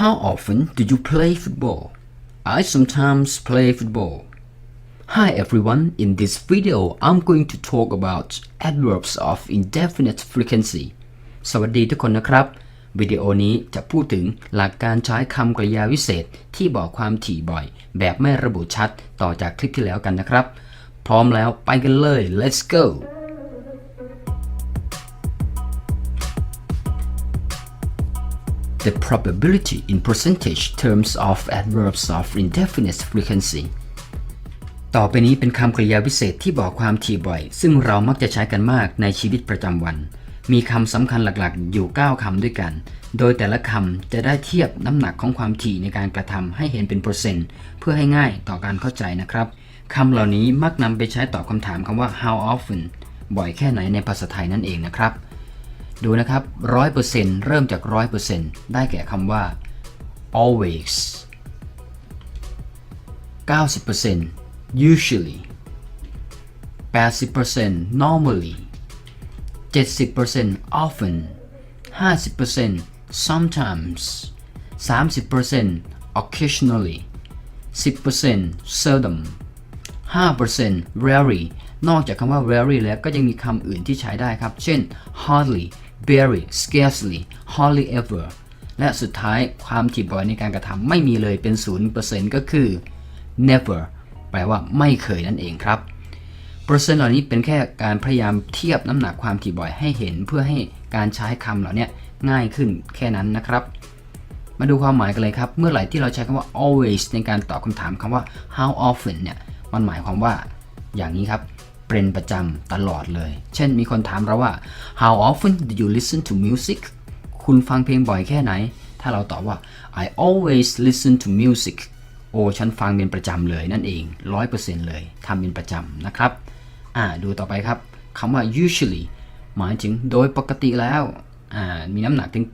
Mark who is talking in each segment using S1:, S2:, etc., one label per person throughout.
S1: How often do you play football? I sometimes play football. Hi everyone, in this video I'm going to talk about adverbs of indefinite frequency. สวัสดีทุกคนนะครับวิดีโอนี้จะพูดถึงหลักการใช้คำกริยาวิเศษที่บอกความถี่บ่อยแบบไม่ระบุชัดต่อจากคลิปที่แล้วกันนะครับพร้อมแล้วไปกันเลย let's go The probability in percentage terms of adverbs of indefinite frequency ต่อไปนี้เป็นคำกริยาวิเศษที่บอกความถี่บ่อยซึ่งเรามักจะใช้กันมากในชีวิตประจำวันมีคำสำคัญหลักๆอยู่9คำด้วยกันโดยแต่ละคำจะได้เทียบน้ำหนักของความถี่ในการกระทำให้เห็นเป็นเปอร์เซ็นต์เพื่อให้ง่ายต่อการเข้าใจนะครับคำเหล่านี้มักนำไปใช้ตอบคำถามคำว่า how often บ่อยแค่ไหนในภาษาไทยนั่นเองนะครับดูนะครับ 100% เริ่มจาก 100% ได้แก่คำว่า always 90% usually 80% normally 70% often 50% sometimes 30% occasionally 10% seldom 5% rarely นอกจากคำว่า rarely แล้วก็ยังมีคำอื่นที่ใช้ได้ครับเช่น hardly barely scarcely hardly ever และสุดท้ายความถี่บ่อยในการกระทำไม่มีเลยเป็น 0% ก็คือ never แปลว่าไม่เคยนั่นเองครับเปอร์เซ็นต์เหล่านี้เป็นแค่การพยายามเทียบน้ำหนักความถี่บ่อยให้เห็นเพื่อให้การใช้คำเหล่านี้ง่ายขึ้นแค่นั้นนะครับมาดูความหมายกันเลยครับเมื่อไหร่ที่เราใช้คำว่า always ในการตอบคำถามคำว่า how often เนี่ยมันหมายความว่าอย่างนี้ครับเป็นประจำตลอดเลยเช่นมีคนถามเราว่า how often do you listen to music คุณฟังเพลงบ่อยแค่ไหนถ้าเราตอบว่า I always listen to music โอ้ฉันฟังเป็นประจำเลยนั่นเอง 100% เลยทำเป็นประจำนะครับดูต่อไปครับคำว่า usually หมายถึงโดยปกติแล้วมีน้ำหนักถึง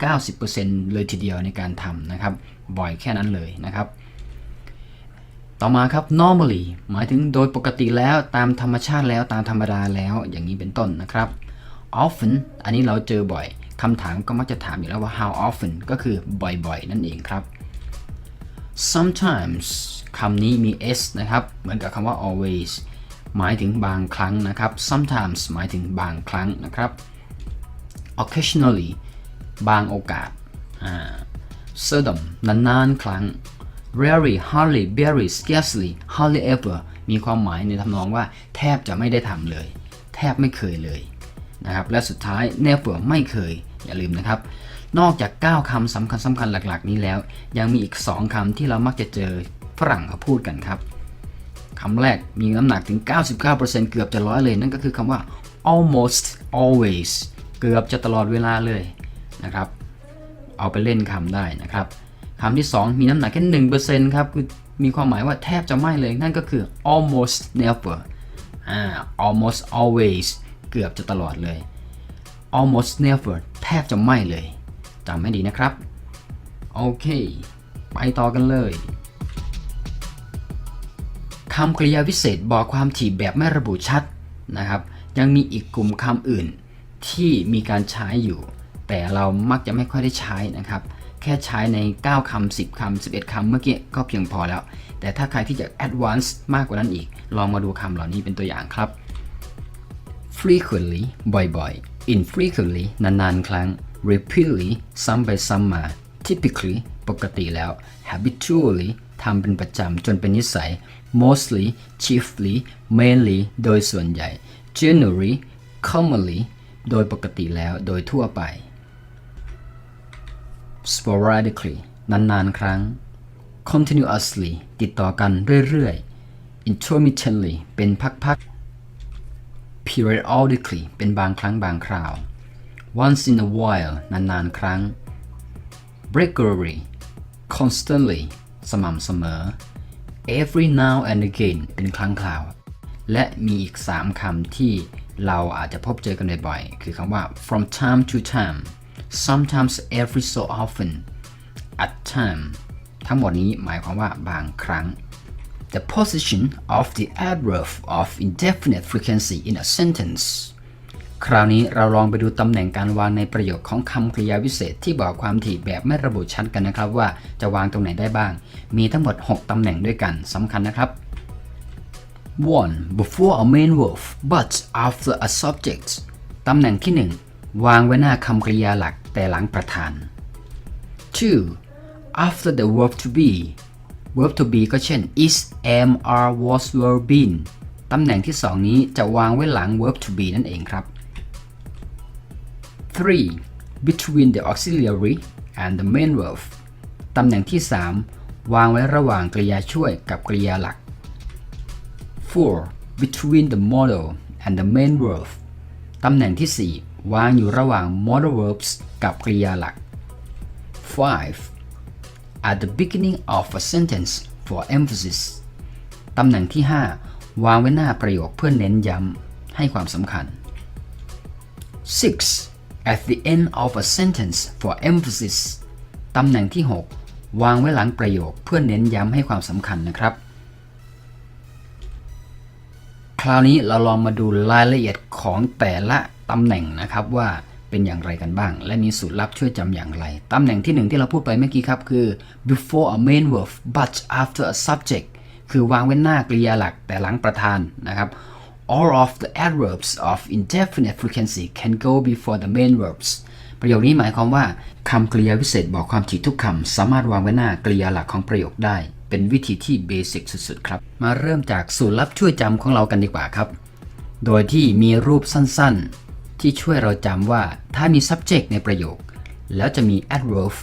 S1: 90% เลยทีเดียวในการทำนะครับบ่อยแค่นั้นเลยนะครับต่อมาครับ normally หมายถึงโดยปกติแล้วตามธรรมชาติแล้วตามธรรมดาแล้วอย่างนี้เป็นต้นนะครับ often อันนี้เราเจอบ่อยคำถามก็มักจะถามอยู่แล้วว่า how often ก็คือบ่อยๆนั่นเองครับ sometimes คำนี้มี s นะครับเหมือนกับคำว่า always หมายถึงบางครั้งนะครับ sometimes หมายถึงบางครั้งนะครับ occasionally บางโอกาสseldom นานๆครั้งrarely hardly barely scarcely hardly ever มีความหมายในทำนองว่าแทบจะไม่ได้ทำเลยแทบไม่เคยเลยนะครับและสุดท้าย never ไม่เคยอย่าลืมนะครับนอกจาก9คำสำคัญหลักๆนี้แล้วยังมีอีก2คำที่เรามักจะเจอฝรั่งเขาพูดกันครับคำแรกมีน้ำหนักถึง 99% เกือบจะ100เลยนั่นก็คือคำว่า almost always เกือบจะตลอดเวลาเลยนะครับเอาไปเล่นคำได้นะครับคำที่2มีน้ำหนักแค่ 1% ครับคือมีความหมายว่าแทบจะไม่เลยนั่นก็คือ almost never almost always เกือบจะตลอดเลย almost never แทบจะไม่เลยจำให้ดีนะครับโอเคไปต่อกันเลยคำกริยาวิเศษบอกความถี่แบบไม่ระบุชัดนะครับยังมีอีกกลุ่มคำอื่นที่มีการใช้อยู่แต่เรามักจะไม่ค่อยได้ใช้นะครับแค่ใช้ใน9คำ10คำ11คำเมื่อกี้ก็เพียงพอแล้วแต่ถ้าใครที่จะ advance มากกว่านั้นอีกลองมาดูคำเหล่านี้เป็นตัวอย่างครับ frequently บ่อยๆ infrequently นานๆครั้ง repeatedly ซ้ำไปซ้ำมา typically ปกติแล้ว habitually ทำเป็นประจำจนเป็นนิสัย mostly chiefly mainly โดยส่วนใหญ่ generally commonly โดยปกติแล้วโดยทั่วไป sporadically นานๆครั้ง continuously ติดต่อกันเรื่อยๆ intermittently เป็นพักๆ periodically เป็นบางครั้งบางคราว once in a while นานๆครั้ง regularly constantly สม่ำเสมอ every now and again เป็นครั้งคราวและมีอีก3คำที่เราอาจจะพบเจอกันบ่อยๆคือคำว่า from time to time sometimes every so often at time ทั้งหมดนี้หมายความว่าบางครั้ง The position of the adverb of indefinite frequency in a sentence คราวนี้เราลองไปดูตำแหน่งการวางในประโยคของคำกริยาวิเศษที่บอกความถี่แบบไม่ระบุชัดกันนะครับว่าจะวางตรงไหนได้บ้าง มีทั้งหมด 6 ตำแหน่งด้วยกันสำคัญนะครับ 1. Before a main verb but after a subject ตำแหน่งที่ 1 วางไว้หน้าคำกริยาหลักแต่หลังประธาน 2. After the verb to be verb to be ก็เช่น is am are was were been ตำแหน่งที่ 2 นี้จะวางไว้หลัง verb to be นั่นเองครับ 3. Between the auxiliary and the main verb ตำแหน่งที่ 3 วางไว้ระหว่างกริยาช่วยกับกริยาหลัก 4. Between the modal and the main verb ตำแหน่งที่ 4 วางอยู่ระหว่าง modal verbs กับกริยาหลัก 5. At the beginning of a sentence for emphasis ตำแหน่งที่ 5 วางไว้หน้าประโยคเพื่อเน้นย้ำให้ความสำคัญ 6. At the end of a sentence for emphasis ตำแหน่งที่ 6 วางไว้หลังประโยคเพื่อเน้นย้ำให้ความสำคัญนะครับคราวนี้เราลองมาดูรายละเอียดของแต่ละตำแหน่งนะครับว่าเป็นอย่างไรกันบ้างและมีสูตรลับช่วยจำอย่างไรตำแหน่งที่ 1 ที่เราพูดไปเมื่อกี้ครับคือ before a main verb but after a subject คือวางไว้หน้ากริยาหลักแต่หลังประธานนะครับ all of the adverbs of indefinite frequency can go before the main verbs ประโยคนี้หมายความว่าคำกริยาวิเศษบอกความถี่ทุกคำสามารถวางไว้หน้ากริยาหลักของประโยคได้เป็นวิธีที่เบสิกสุดๆครับมาเริ่มจากสูตรลับช่วยจำของเรากันดีกว่าครับโดยที่มีรูปสั้นๆที่ช่วยเราจำว่าถ้ามี subject ในประโยคแล้วจะมี adverb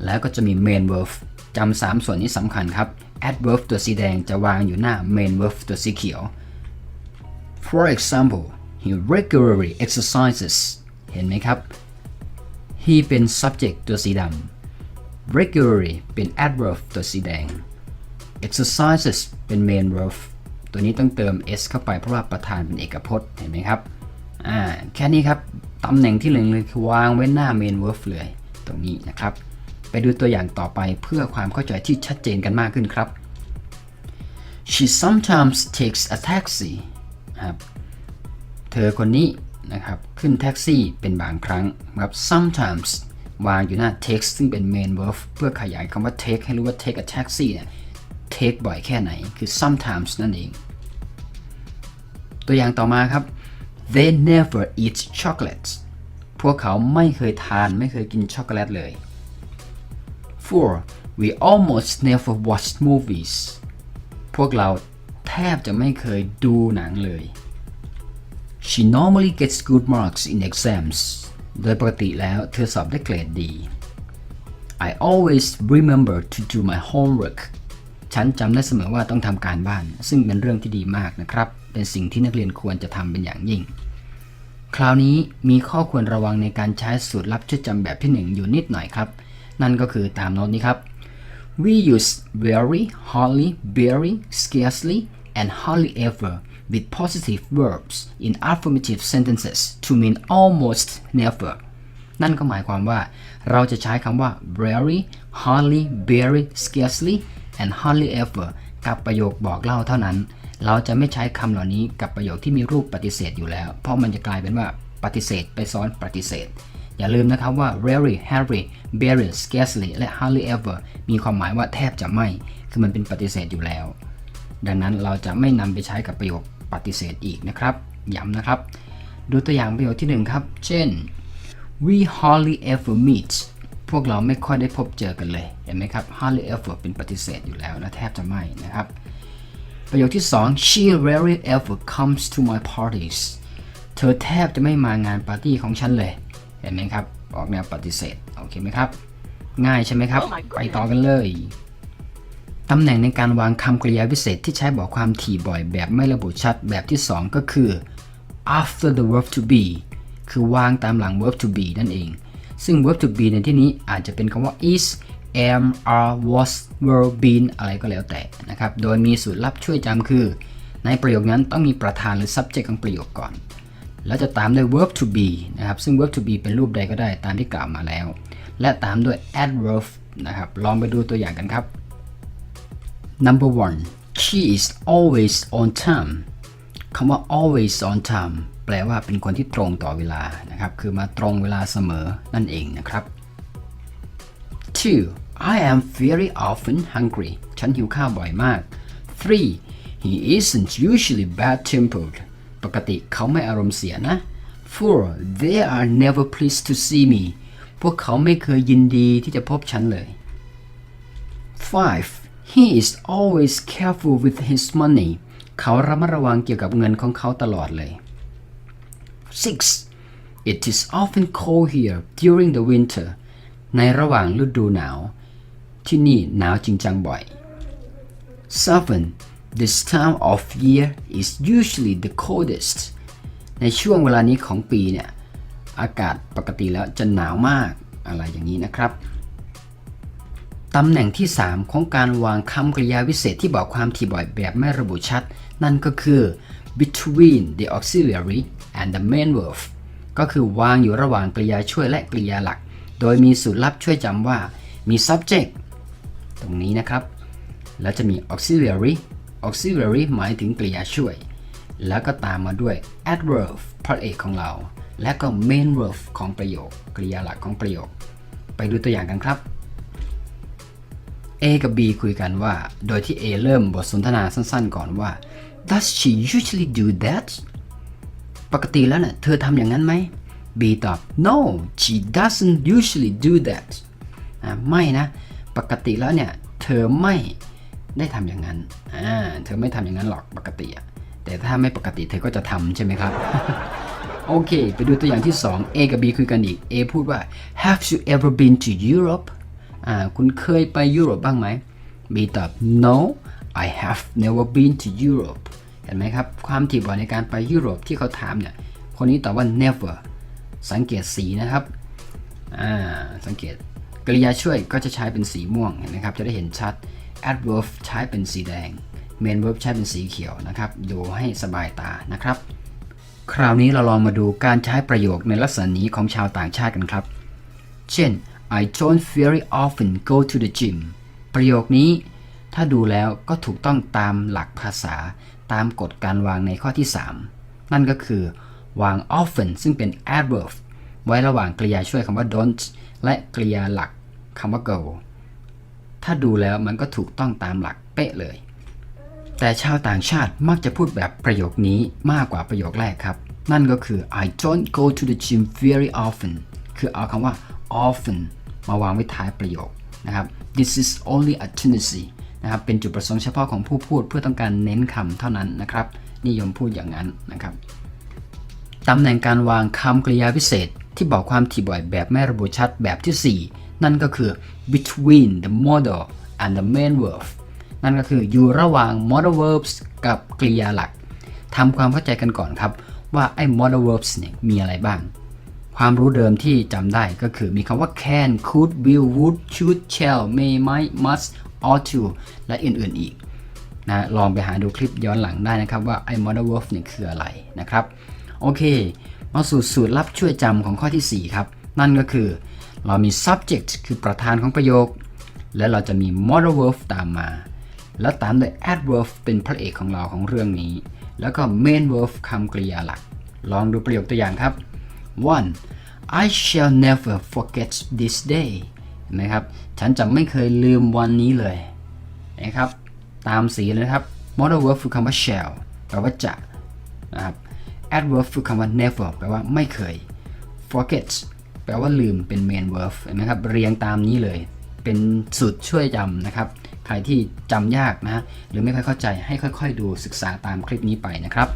S1: แล้วก็จะมี main verb จำ3ส่วนนี้สำคัญครับ adverb ตัวสีแดงจะวางอยู่หน้า main verb ตัวสีเขียว For example he regularly exercises เห็นไหมครับ he เป็น subject ตัวสีดำ regularly เป็น adverb ตัวสีแดงexercises เป็น main verb ตัวนี้ต้องเติม s เข้าไปเพราะว่าประธานเป็นเอกพจน์เห็นไหมครับแค่นี้ครับตำแหน่งที่1เลยคือวางไว้หน้า main verb เลยตรงนี้นะครับไปดูตัวอย่างต่อไปเพื่อความเข้าใจที่ชัดเจนกันมากขึ้นครับ She sometimes takes a taxi ครับเธอคนนี้นะครับขึ้นแท็กซี่เป็นบางครั้งครับ sometimes วางอยู่หน้า takes ซึ่งเป็น main verb เพื่อขยายคำว่า take ให้รู้ว่า take a taxi เนี่ยtake บ่อยแค่ไหนคือ sometimes นั่นเองตัวอย่างต่อมาครับ they never eat chocolates พวกเขาไม่เคยทานไม่เคยกินช็อกโกแลตเลย 4. we almost never watch movies พวกเราแทบจะไม่เคยดูหนังเลย she normally gets good marks in exams โดยปกติแล้วเธอสอบได้เกรดดี I always remember to do my homeworkฉันจำได้เสมอว่าต้องทำการบ้านซึ่งเป็นเรื่องที่ดีมากนะครับเป็นสิ่งที่นักเรียนควรจะทำเป็นอย่างยิ่งคราวนี้มีข้อควรระวังในการใช้สูตรลับช่วยจำแบบที่1อยู่นิดหน่อยครับนั่นก็คือตามโน้ตนี้ครับ we use very hardly barely scarcely and hardly ever with positive verbs in affirmative sentences to mean almost never นั่นก็หมายความว่าเราจะใช้คำว่า very hardly barely scarcely and hardly ever กับประโยคบอกเล่าเท่านั้นเราจะไม่ใช้คำเหล่านี้กับประโยคที่มีรูปปฏิเสธอยู่แล้วเพราะมันจะกลายเป็นว่าปฏิเสธไปซ้อนปฏิเสธอย่าลืมนะครับว่า rarely hardly barely scarcely และ hardly ever มีความหมายว่าแทบจะไม่คือมันเป็นปฏิเสธอยู่แล้วดังนั้นเราจะไม่นำไปใช้กับประโยคปฏิเสธอีกนะครับย้ำนะครับดูตัวอย่างประโยคที่1ครับเช่น we hardly ever meet พวกเราไม่ค่อยได้พบเจอกันเลยเห็นไหมครับ hardly ever เป็นปฏิเสธอยู่แล้วนะแทบจะไม่นะครับประโยคที่2 she rarely ever comes to my parties เธอแทบจะไม่มางานปาร์ตี้ของฉันเลยเห็นไหมครับออกแนวปฏิเสธโอเคไหมครับง่ายใช่ไหมครับไปต่อกันเลยตำแหน่งในการวางคำกริยาวิเศษที่ใช้บอกความถี่บ่อยแบบไม่ระบุชัดแบบที่2ก็คือ after the verb to be คือวางตามหลัง verb to be นั่นเองซึ่ง verb to be ในที่นี้อาจจะเป็นคำว่า is am are was were been อะไรก็แล้วแต่นะครับโดยมีสูตรลับช่วยจำคือในประโยคนั้นต้องมีประธานหรือ subject ของประโยคก่อนแล้วจะตามด้วย verb to be นะครับซึ่ง verb to be เป็นรูปใดก็ได้ตามที่กล่าวมาแล้วและตามด้วย adverb นะครับลองไปดูตัวอย่างกันครับ Number 1 She is always on time คำว่า always on time แป ลว่าเป็นคนที่ตรงต่อเวลานะครับคือมาตรงเวลาเสมอนั่นเองนะครับ 2. I am very often hungry ฉันหิวข้าวบ่อยมาก 3. He isn't usually bad-tempered ปกติเขาไม่อารมณ์เสียนะ 4. They are never pleased to see me พวกเขาไม่เคยยินดีที่จะพบฉันเลย 5. He is always careful with his money เขาระมัดระวังเกี่ยวกับเงินของเขาตลอดเลย 6. It is often cold here during the winter ในระหว่างฤดูหนาวที่นี่หนาวจริงจังบ่อย 7. This time of year is usually the coldest ในช่วงเวลานี้ของปีเนี่ยอากาศปกติแล้วจะหนาวมากอะไรอย่างนี้นะครับตำแหน่งที่ 3 ของการวางคำกริยาวิเศษที่บอกความถี่บ่อยแบบไม่ระบุชัดนั่นก็คือ between the auxiliary and the main verb ก็คือวางอยู่ระหว่างกริยาช่วยและกริยาหลักโดยมีสูตรลับช่วยจำว่ามี subject ตรงนี้นะครับแล้วจะมี auxiliary หมายถึงกริยาช่วยแล้วก็ตามมาด้วย adverb พระเอกของเราและก็ main verb ของประโยคกริยาหลักของประโยคไปดูตัวอย่างกันครับ A กับ B คุยกันว่าโดยที่ A เริ่มบทสนทนาสั้นๆก่อนว่า Does she usually do that ปกติแล้วเนี่ยเธอทำอย่างนั้นไหม B ตอบ No she doesn't usually do that ไม่นะปกติแล้วเนี่ยเธอไม่ได้ทำอย่างนั้นเธอไม่ทำอย่างนั้นหรอกปกติแต่ถ้าไม่ปกติเธอก็จะทำใช่ไหมครับ โอเคไปดูตัวอย่างที่ 2 A กับ B คุยกันอีก A พูดว่า Have you ever been to Europe คุณเคยไปยุโรปบ้างไหม B ตอบ No I have never been to Europe เห็นไหมครับความถี่บ่อยในการไปยุโรปที่เขาถามเนี่ยคนนี้ตอบว่า never สังเกตสีนะครับสังเกตกริยาช่วยก็จะใช้เป็นสีม่วงเห็นไหมครับจะได้เห็นชัด adverb ใช้เป็นสีแดง main verb ใช้เป็นสีเขียวนะครับดูให้สบายตานะครับคราวนี้เราลองมาดูการใช้ประโยคในลักษณะนี้ของชาวต่างชาติกันครับเช่น I don't very often go to the gym ประโยคนี้ถ้าดูแล้วก็ถูกต้องตามหลักภาษาตามกฎการวางในข้อที่ 3 นั่นก็คือวาง often ซึ่งเป็น adverb ไว้ระหว่างกริยาช่วยคำว่า don't และกริยาหลักคำว่า go ถ้าดูแล้วมันก็ถูกต้องตามหลักเป๊ะเลยแต่ชาวต่างชาติมักจะพูดแบบประโยคนี้มากกว่าประโยคแรกครับนั่นก็คือ I don't go to the gym very often คือเอาคำว่า often มาวางไว้ท้ายประโยคนะครับ This is only a tendency นะครับเป็นจุดประสงค์เฉพาะของผู้พูดเพื่อต้องการเน้นคำเท่านั้นนะครับนิยมพูดอย่างนั้นนะครับตำแหน่งการวางคำกริยาพิเศษที่บอกความถี่บ่อยแบบไม่ระบุชัดแบบที่ 4 นั่นก็คือ between the modal and the main verb นั่นก็คืออยู่ระหว่าง modal verbs กับกริยาหลักทำความเข้าใจกันก่อนครับว่าไอ้ modal verbs เนี่ยมีอะไรบ้างความรู้เดิมที่จำได้ก็คือมีคำว่า can could will would should shall may might must ought to และอื่นๆอีกนะลองไปหาดูคลิปย้อนหลังได้นะครับว่าไอ้ modal verb เนี่ยคืออะไรนะครับโอเคมาสู่สูตรลับช่วยจำของข้อที่ 4 ครับนั่นก็คือเรามี subject คือประธานของประโยคและเราจะมี modal verb ตามมาแล้วตามด้วย adverb เป็นพระเอกของเราของเรื่องนี้แล้วก็ main verb คำกริยาหลักลองดูประโยคตัวอย่างครับ 1. I shall never forget this day เห็นไหมครับฉันจะไม่เคยลืมวันนี้เลยนะครับตามสีเลยครับ modal verb คือคำว่า shall แปลว่าจะนะครับ adverb คือคำว่า never แปลว่าไม่เคย forget แปลว่าลืมเป็น main verb เห็นไหมครับเรียงตามนี้เลยเป็นสูตรช่วยจำนะครับใครที่จำยากนะหรือไม่ค่อยเข้าใจให้ค่อยๆดูศึกษาตามคลิปนี้ไปนะครับ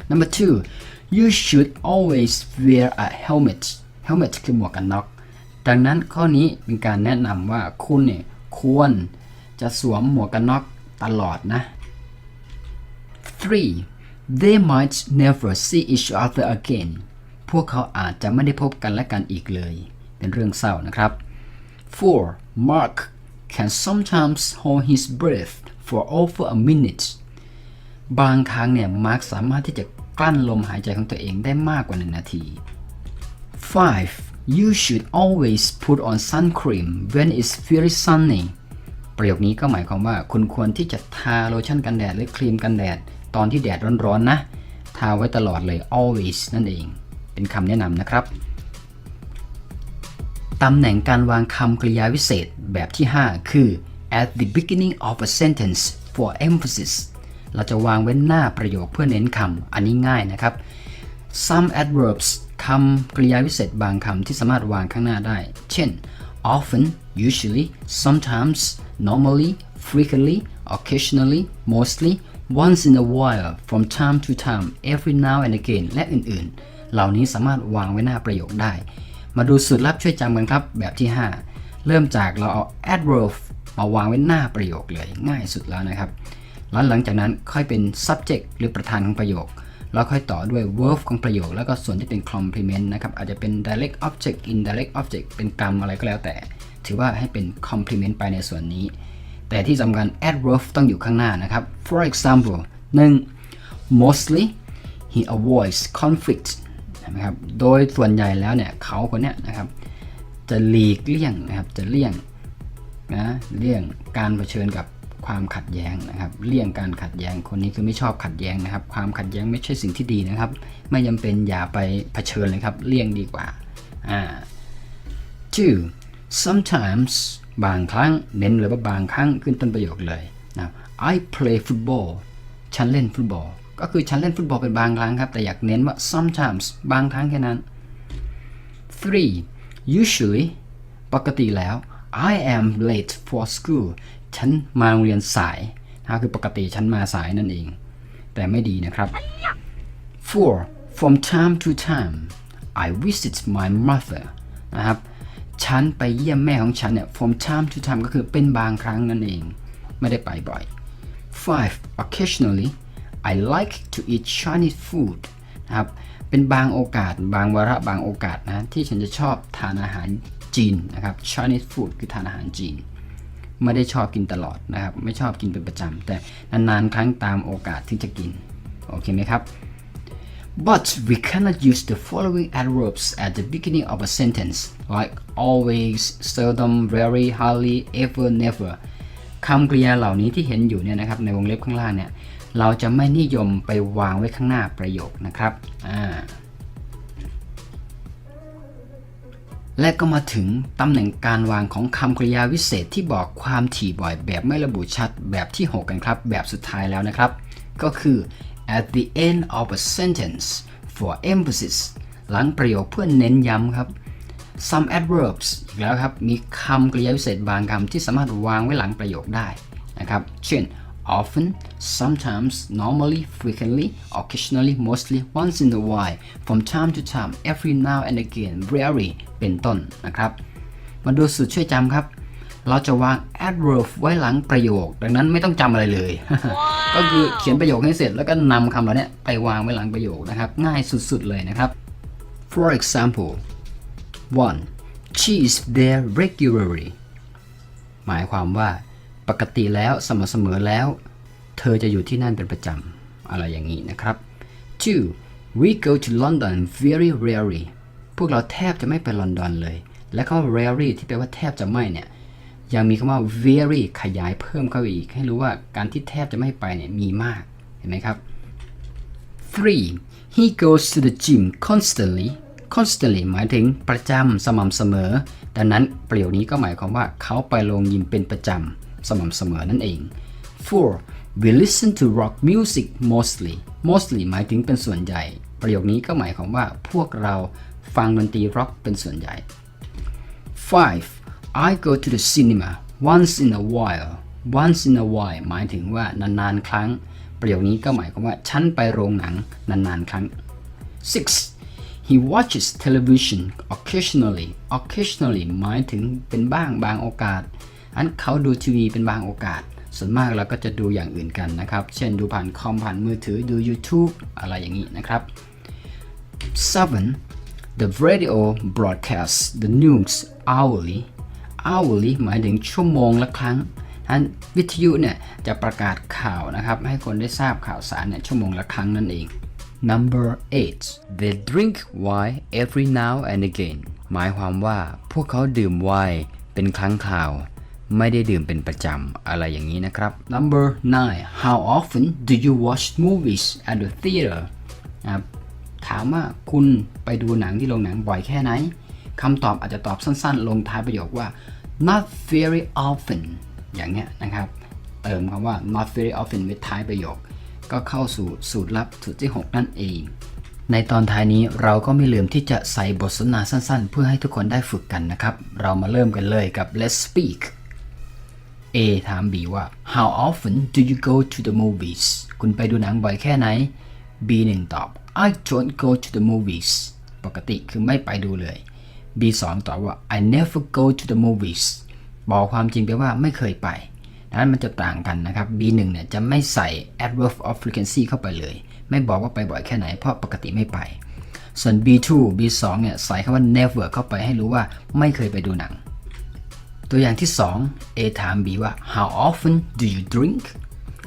S1: Number 2 You should always wear a helmet helmet คือหมวกกันน็อกดังนั้นข้อนี้เป็นการแนะนำว่าคุณเนี่ยควรจะสวมหมวกกันน็อกตลอดนะ 3. They might never see each other again พวกเขาอาจจะไม่ได้พบกันและกันอีกเลยเป็นเรื่องเศร้านะครับ 4. Mark can sometimes hold his breath for over a minute บางครั้งเนี่ยมาร์คสามารถที่จะกลั้นลมหายใจของตัวเองได้มากกว่า1 นาที 5. You should always put on sun cream when it's very sunny ประโยคนี้ก็หมายความว่าคุณควรที่จะทาโลชั่นกันแดดหรือครีมกันแดดตอนที่แดดร้อนๆนะ ทาไว้ตลอดเลย always นั่นเองเป็นคำแนะนำนะครับตำแหน่งการวางคำกริยาวิเศษแบบที่ 5 คือ at the beginning of a sentence for emphasis เราจะวางไว้หน้าประโยคเพื่อเน้นคำอันนี้ง่ายนะครับ some adverbs คำกริยาวิเศษบางคำที่สามารถวางข้างหน้าได้เช่น often usually sometimes normally frequently occasionally mostly once in a while from time to time every now and again และอื่นๆเหล่านี้สามารถวางไว้หน้าประโยคได้มาดูสูตรลับช่วยจำกันครับแบบที่ 5 เริ่มจากเราเอา adverb มาวางไว้หน้าประโยคเลยง่ายสุดแล้วนะครับแล้วหลังจากนั้นค่อยเป็น subject หรือประธานของประโยคแล้วค่อยต่อด้วย verb ของประโยคแล้วก็ส่วนที่เป็น complement นะครับอาจจะเป็น direct object indirect object เป็นกรรมอะไรก็แล้วแต่ถือว่าให้เป็น complement ไปในส่วนนี้แต่ที่สำคัญ adverb ต้องอยู่ข้างหน้านะครับ for example 1 mostly he avoids conflict นะครับโดยส่วนใหญ่แล้วเนี่ยเขาคนเนี้ยนะครับจะหลีกเลี่ยงนะครับจะเลี่ยงการเผชิญกับความขัดแย้งนะครับเลี่ยงการขัดแย้งคนนี้คือไม่ชอบขัดแย้งนะครับความขัดแย้งไม่ใช่สิ่งที่ดีนะครับไม่จำเป็นอย่าไปเผชิญเลยครับเลี่ยงดีกว่า2 sometimes บางครั้งเน้นเลยว่าบางครั้งขึ้นต้นประโยคเลยนะ I play football ฉันเล่นฟุตบอลก็คือฉันเล่นฟุตบอลเป็นบางครั้งครับแต่อยากเน้นว่า sometimes บางครั้งแค่นั้น 3 usually ปกติแล้ว I am late for school ฉันมาโรงเรียนสายนะคือปกติฉันมาสายนั่นเองแต่ไม่ดีนะครับ 4 from time to time I visit my mother นะครับฉันไปเยี่ยมแม่ของฉันเนี่ย from time to time ก็คือเป็นบางครั้งนั่นเองไม่ได้ไปบ่อย 5 occasionally I like to eat Chinese food นะครับเป็นบางโอกาสบางวาระบางโอกาสนะที่ฉันจะชอบทานอาหารจีนนะครับ Chinese food คือทานอาหารจีนไม่ได้ชอบกินตลอดนะครับไม่ชอบกินเป็นประจำแต่นานๆครั้งตามโอกาสที่จะกินโอเคไหมครับ But we cannot use the following adverbs at the beginning of a sentence like always seldom rarely hardly ever never คำกริยาเหล่านี้ที่เห็นอยู่เนี่ยนะครับในวงเล็บข้างล่างเนี่ยเราจะไม่นิยมไปวางไว้ข้างหน้าประโยคนะครับและก็มาถึงตำแหน่งการวางของคำกริยาวิเศษที่บอกความถี่บ่อยแบบไม่ระบุชัดแบบที่ 6 กันครับแบบสุดท้ายแล้วนะครับก็คือ at the end of a sentence for emphasis หลังประโยคเพื่อเน้นย้ำครับ some adverbs อีกแล้วครับมีคำกริยาวิเศษบางคำที่สามารถวางไว้หลังประโยคได้นะครับเช่น often sometimes normally frequently occasionally mostly once in a while from time to time every now and again rarely เป็นต้นนะครับมาดูสูตรช่วยจำครับเราจะวาง adverb ไว้หลังประโยคดังนั้นไม่ต้องจำอะไรเลย ก็คือเขียนประโยคให้เสร็จแล้วก็นำคำเหล่านี้ไปวางไว้หลังประโยคนะครับง่ายสุดๆเลยนะครับ for example 1 she is there regularly หมายความว่าปกติแล้วสม่ำเสมอแล้วเธอจะอยู่ที่นั่นเป็นประจำอะไรอย่างนี้นะครับ 2 we go to London very rarely พวกเราแทบจะไม่ไปลอนดอนเลยและคำว่า rarely ที่แปลว่าแทบจะไม่เนี่ยยังมีคำว่า very ขยายเพิ่มเข้าอีกให้รู้ว่าการที่แทบจะไม่ไปเนี่ยมีมากเห็นไหมครับ 3 he goes to the gym constantly หมายถึงประจำสม่ำเสมอดังนั้นประโยคนี้ก็หมายความว่าเขาไปโรงยิมเป็นประจำสม่ำเสมอนั่นเอง 4 we listen to rock music mostly หมายถึงเป็นส่วนใหญ่ประโยคนี้ก็หมายความว่าพวกเราฟังดนตรีร็อกเป็นส่วนใหญ่ 5 I go to the cinema once in a while หมายถึงว่านานๆครั้งประโยคนี้ก็หมายความว่าฉันไปโรงหนังนานๆครั้ง 6 he watches television occasionally หมายถึงเป็นบางโอกาสอันเขาดูทีวีเป็นบางโอกาสส่วนมากเราก็จะดูอย่างอื่นกันนะครับเช่นดูผ่านคอมผ่านมือถือดู YouTube อะไรอย่างนี้นะครับ 7 the radio broadcasts the news hourly หมายถึงชั่วโมงละครั้งอันวิทยุเนี่ยจะประกาศข่าวนะครับให้คนได้ทราบข่าวสารเนี่ยชั่วโมงละครั้งนั่นเอง Number 8 they drink wine every now and again หมายความว่าพวกเขาดื่มไวน์เป็นครั้งคราวไม่ได้ดื่มเป็นประจำอะไรอย่างนี้นะครับ Number 9 how often do you watch movies at the theater นะครับถามว่าคุณไปดูหนังที่โรงหนังบ่อยแค่ไหนคำตอบอาจจะตอบสั้นๆลงท้ายประโยคว่า not very often อย่างเงี้ยนะครับเติมคำว่า not very often ไว้ท้ายประโยคก็เข้าสู่สูตรลับสูตรที่ 6 นั่นเองในตอนท้ายนี้เราก็ไม่ลืมที่จะใส่บทสนทนาสั้นๆเพื่อให้ทุกคนได้ฝึกกันนะครับเรามาเริ่มกันเลยกับ let's speak A ถาม B ว่า how often do you go to the movies คุณไปดูหนังบ่อยแค่ไหน B 1 ตอบ I don't go to the movies ปกติคือไม่ไปดูเลย B 2 ตอบว่า I never go to the movies บอกความจริงไปว่าไม่เคยไปดังนั้นมันจะต่างกันนะครับ B 1เนี่ยจะไม่ใส่ adverb of frequency เข้าไปเลยไม่บอกว่าไปบ่อยแค่ไหนเพราะปกติไม่ไปส่วน B2 B2 เนี่ยใส่คำว่า never เข้าไปให้รู้ว่าไม่เคยไปดูหนังตัวอย่างที่ 2 A ถาม B ว่า how often do you drink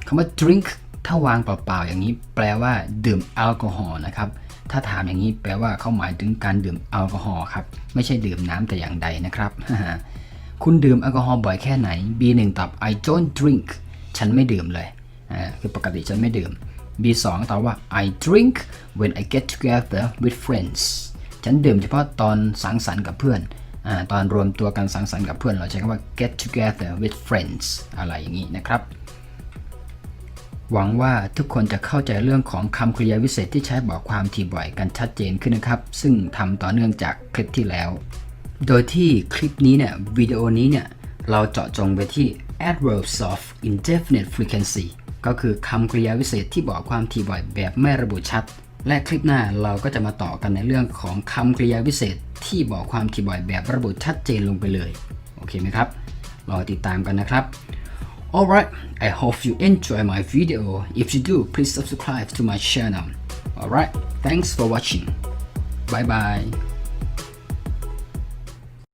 S1: คำว่า drink ถ้าวางเปล่าๆอย่างนี้แปลว่าดื่มแอลกอฮอล์นะครับถ้าถามอย่างนี้แปลว่าเขาหมายถึงการดื่มแอลกอฮอล์ครับไม่ใช่ดื่มน้ำแต่อย่างใดนะครับ คุณดื่มแอลกอฮอล์บ่อยแค่ไหน B1 ตอบ I don't drink ฉันไม่ดื่มเลยคือปกติฉันไม่ดื่ม B2 ตอบว่า I drink when I get together with friends ฉันดื่มเฉพาะตอนสังสรรค์กับเพื่อนตอนรวมตัวกันสังสรรค์กับเพื่อนเราใช้คำว่า get together with friends อะไรอย่างนี้นะครับหวังว่าทุกคนจะเข้าใจเรื่องของคำกริยาวิเศษที่ใช้บอกความถี่บ่อยกันชัดเจนขึ้นนะครับซึ่งทำต่อเนื่องจากคลิปที่แล้วโดยที่คลิปนี้เนี่ยวิดีโอนี้เนี่ยเราเจาะจงไปที่ adverbs of indefinite frequency ก็คือคำกริยาวิเศษที่บอกความถี่บ่อยแบบไม่ระบุชัดและคลิปหน้าเราก็จะมาต่อกันในเรื่องของคำกริยาวิเศษที่บอกความถี่บ่อยแบบระบุชัดเจนลงไปเลยโอเคไหมครับรอติดตามกันนะครับ Alright I hope you enjoy my video if you do please subscribe to my channel Alright thanks for watching bye bye